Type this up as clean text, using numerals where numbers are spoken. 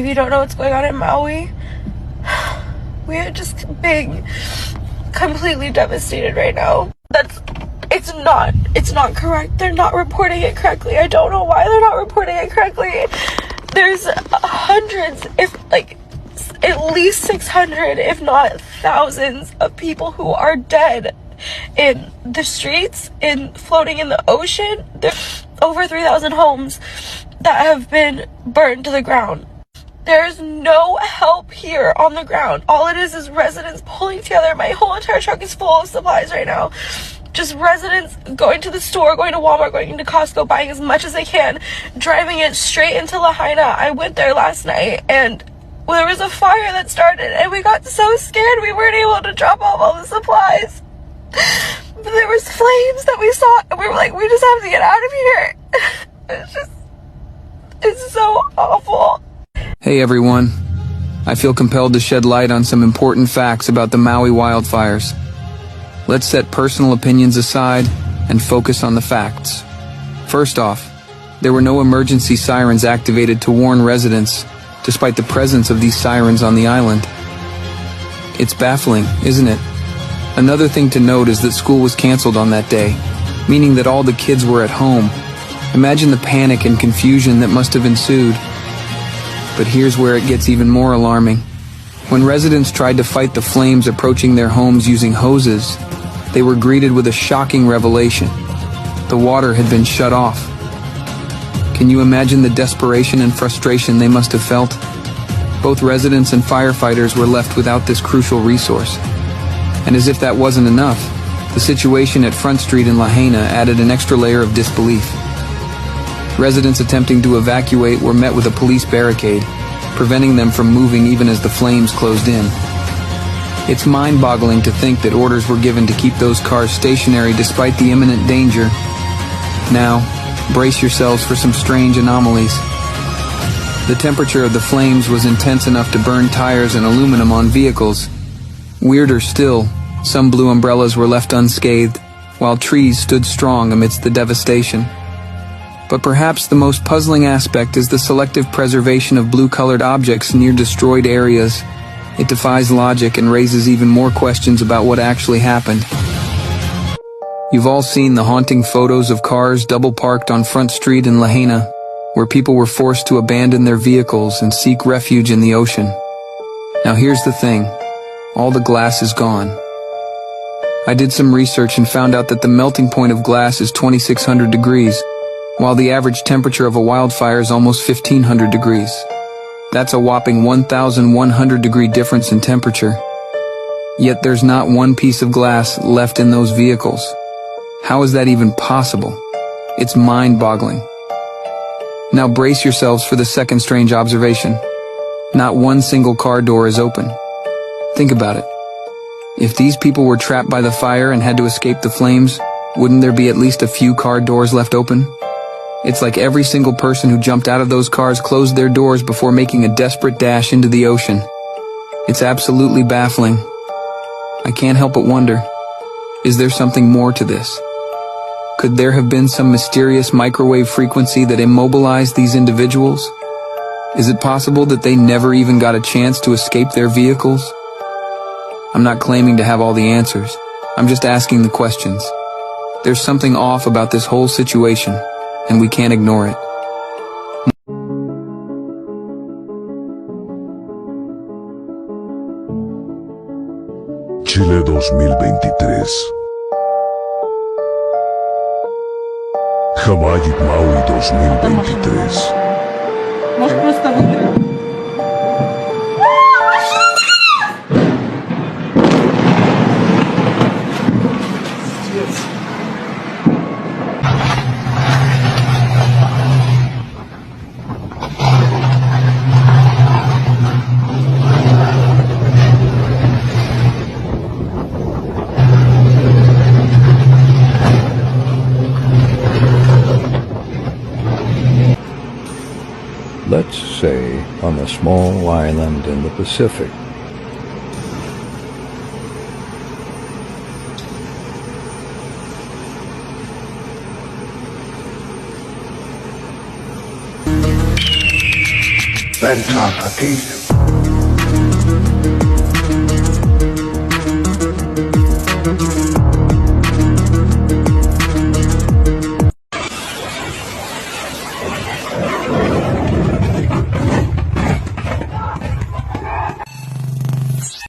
if you don't know what's going on in Maui, we are just being completely devastated right now. It's not correct. They're not reporting it correctly. I don't know why they're not reporting it correctly. There's hundreds, at least 600, if not thousands of people who are dead in the streets, floating in the ocean. There's over 3,000 homes that have been burned to the ground. There's no help here on the ground. All it is residents pulling together. My whole entire truck is full of supplies right now. Just residents going to the store, going to Walmart, going into Costco, buying as much as they can, driving it straight into Lahaina. I went there last night and there was a fire that started and we got so scared we weren't able to drop off all the supplies. But there was flames that we saw and we were like, we just have to get out of here. It's so awful. Hey everyone. I feel compelled to shed light on some important facts about the Maui wildfires. Let's set personal opinions aside and focus on the facts. First off, there were no emergency sirens activated to warn residents, despite the presence of these sirens on the island. It's baffling, isn't it? Another thing to note is that school was canceled on that day, meaning that all the kids were at home. Imagine the panic and confusion that must have ensued. But here's where it gets even more alarming. When residents tried to fight the flames approaching their homes using hoses, they were greeted with a shocking revelation. The water had been shut off. Can you imagine the desperation and frustration they must have felt? Both residents and firefighters were left without this crucial resource. And as if that wasn't enough, the situation at Front Street in Lahaina added an extra layer of disbelief. Residents attempting to evacuate were met with a police barricade, preventing them from moving even as the flames closed in. It's mind-boggling to think that orders were given to keep those cars stationary despite the imminent danger. Now, brace yourselves for some strange anomalies. The temperature of the flames was intense enough to burn tires and aluminum on vehicles. Weirder still, some blue umbrellas were left unscathed, while trees stood strong amidst the devastation. But perhaps the most puzzling aspect is the selective preservation of blue-colored objects near destroyed areas. It defies logic and raises even more questions about what actually happened. You've all seen the haunting photos of cars double-parked on Front Street in Lahaina, where people were forced to abandon their vehicles and seek refuge in the ocean. Now here's the thing. All the glass is gone. I did some research and found out that the melting point of glass is 2,600 degrees, while the average temperature of a wildfire is almost 1,500 degrees. That's a whopping 1,100 degree difference in temperature. Yet there's not one piece of glass left in those vehicles. How is that even possible? It's mind-boggling. Now brace yourselves for the second strange observation. Not one single car door is open. Think about it. If these people were trapped by the fire and had to escape the flames, wouldn't there be at least a few car doors left open? It's like every single person who jumped out of those cars closed their doors before making a desperate dash into the ocean. It's absolutely baffling. I can't help but wonder, is there something more to this? Could there have been some mysterious microwave frequency that immobilized these individuals? Is it possible that they never even got a chance to escape their vehicles? I'm not claiming to have all the answers. I'm just asking the questions. There's something off about this whole situation, and we can't ignore it. Chile 2023. Hawaii Maui 2023. Let's say on a small island in the Pacific. Ven talk aquí.